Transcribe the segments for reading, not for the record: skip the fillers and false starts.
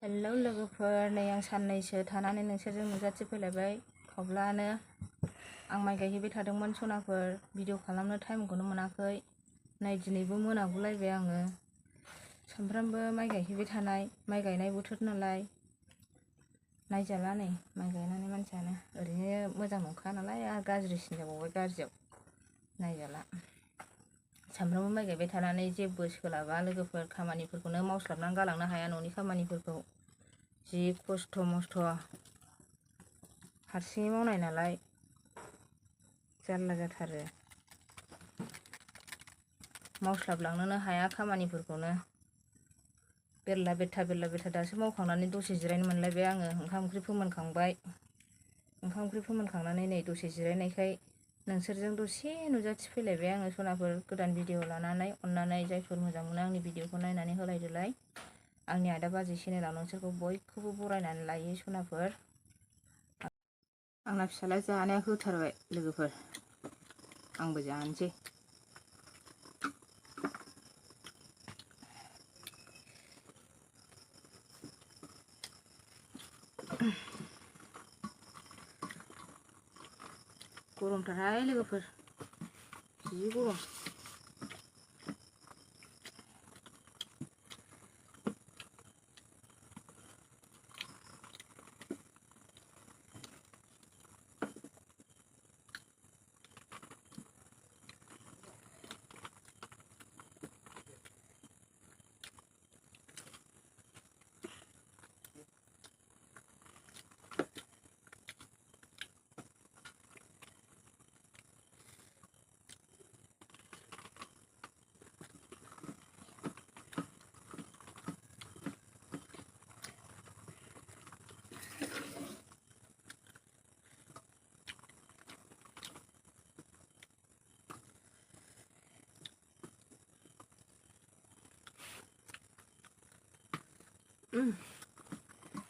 Hello लोगोफोर, नै आं साननैसो थानानै नोंसोरजों नुजाथिफैलायबाय। खावब्लानो आं माइ गायहैबाय थादोंमोन सनाफोर, भिडिअ खालामनो टाइमखौनो मोनाखै। नै दिनैबो मोनागुलायबाय आङो। सानफ्रामबो माइ गायहैबाय थानाय, माइ गायनाय बोथोर नालाय नायजाला नै माइ गायनानै मानसियानो ओरैनो मोजां नंखा नालाय आरो गाज्रिसिन जाबावबाय, गाज्रियाव नायजाला। सानफ्रामबो माइ गायबाय थानानै जेबो सोलाबा लोगोफोर, खामानिफोरखौनो मावस्लाबनानै गालांनो हाया। न'नि खामानिफोरखौ जि खस्थ' मस्थ' हारसिङै मावनाय नालाय जारला जाथारो, मावस्लाबलांनोनो हाया खामानिफोरखौनो। बेरला बेरथा दासो मावखांनानै दसे जिरायनो मोनलायबाय आङो। ओंखाम ओंख्रि फोमोनखांबाय, ओंखाम ओंख्रि फोमोनखांनानै नै दसे जिरायनायखाय नोंसोरजों दसे नुजाथिफैलायबाय आङो सनाफोर, गोदान भिडिअ लानानै। अननानै जायफोर मोजां मोनो आंनि भिडिअखौ नायनानै होलायदोलाय। आंनि आदा बाजै चेनेलाव नोंसोरखौ बयखौबो बरायनानै लायो सनाफोर। आंना फिसाला जानाया होथारबाय लोगोफोर, आंबो जानोसै। गरमथारहाय लोगोफोर, जि गरम।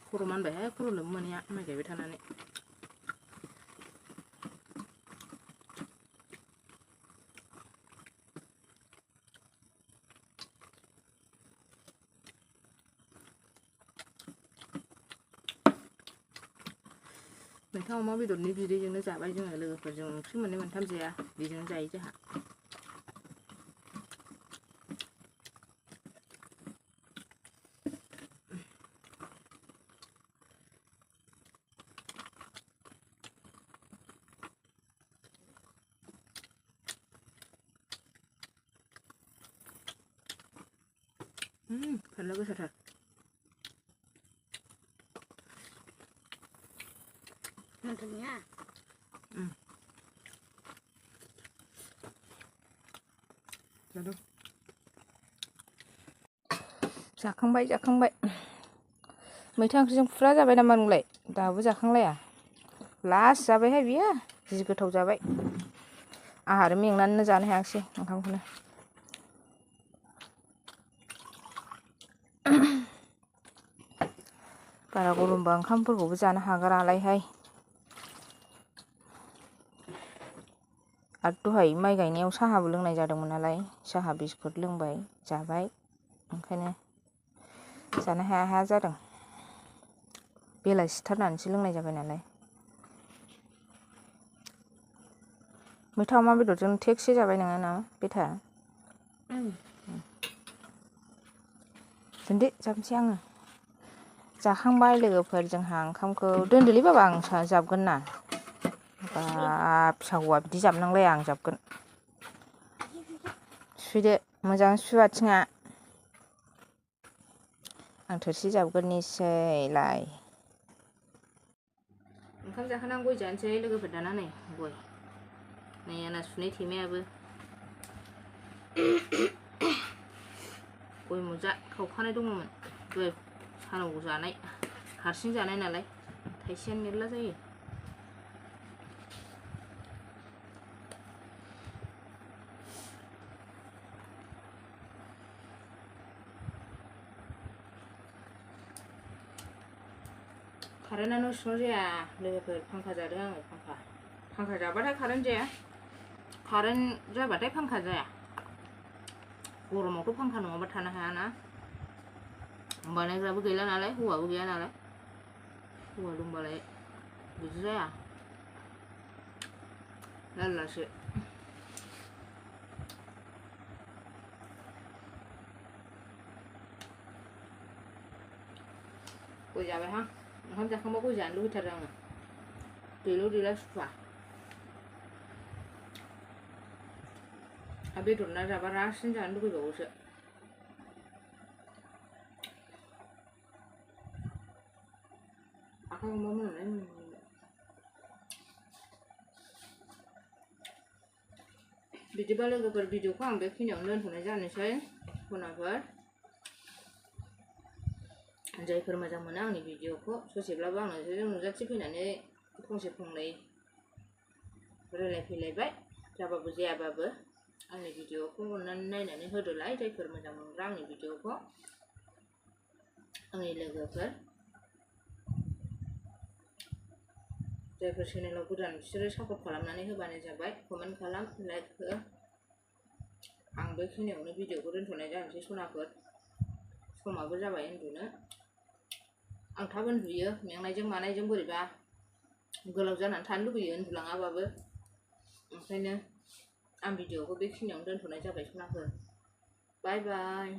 खर' मानबायहाय, खर' लोबनो मोनैया माइ गायबाय थानानै। मैथा अमा बेदरनि बिदैजोंनो जाबाय जोङो लोगोफोर, जों ओंख्रि मोननै मोनथाम जाया, बेजोंनो जायो जोंहा। फानलु गोसाथार। जाखांबाय। मैथा ओंख्रिजों फुरा जाबाय नामा नोंलाय? दाबो जाखांलाया? लास्ट जाबायहाय बियो, जि गोथाव जाबाय। आंहा आरो मेंनानैनो जानो हायाखिसै ओंखामखौनो। बारा गरमबा ओंखामफोरखौबो जानो हागारालायहाय। आरो दहाय माइ गायनायाव साहाबो लोंनाय जादोंमोन नालाय, साहा बिस्कुट लोंबाय, जाबाय, ओंखायनो जानो हाया जादों। बेलासिथारनानैसो लोंनाय जाबाय नालाय। मैथा अमा बेदरजों थिगसे जाबाय नोङो ना बेथा? दोनदो, जाबनोसै आङो। जाखांबाय लोगोफोर जोंहा ओंखामखौ। दोनदोलै बाबा, आं जाबगोन ना। बाब, फिसा हौवा बिदि जाबनांलाया, आं जाबगोन। सुदो, मोजां सु आथिङा। आं थोरसि जाबगोरनिसैलाय। ओंखाम जाखांनानै गय जानोसै लोगोफोर दाना नै गय। नै आंना सुनै थेमायाबो गय मुजा खावखानाय दङमोन, दहाय सानाव जानाय, हारसिं जानाय नालाय थाइसेयानो मेरला जायो। कारेन्टआनो सिङाव जाया लोगोफोर, फांखा जादों आङो। फांखा जाबाथाय कारेन्ट जाया, कारेन्ट जाबाथाय फांखा जाया। गरमावथ' फांखा नङाबा थानो हायाना। बानायग्राबो गैला नालाय हौवाबो गैया नालाय हौवा दंबालाय बिदि जाया जारलासो गय जाबायहां ओंखाम जाखांबा गय जानो लुबैथारो आङो दैल' दैला सुखुवा आरो बेदर ना जाबा रासिन जानो लुबैबावोसो आखाइ हमबा मोननाय बिदिबा लोगोफोर भिडिअखौ आं बेखिनियावनो दोनथ'नाय जानोसै खनाफोर जायफोर मोजां मोनो आंनि भिडिअखौ ससेब्लाबो आंनो नुजाथि फैनानै फंसे फंनै रायलायफैलायबाय जाबाबो जायाबाबो आंनि भिडिअखौ अननानै नायनानै होदोलाय जायफोर मोजां मोनग्रा आंनि भिडिअखौ आंनि लोगोफोर जायफोर चेनेलाव गोदान बिसोरो सापर्ट खालामनानै होबानो जाबाय कमेन्ट खालाम लाइक हो आं बेखिनियावनो भिडिअखौ दोनथ'नाय जानोसै सनाफोर समाबो जाबाय उन्दुनो आं थाब उन्दुयो मेंनायजों मानायजों बोरैबा गोलाव जानानै थानो लुबैयो उन्दुलाङाबाबो ओंखायनो आं भिडिअखौ बेखिनियावनो दोनथ'नाय जाबाय सनाफोर बाय बाय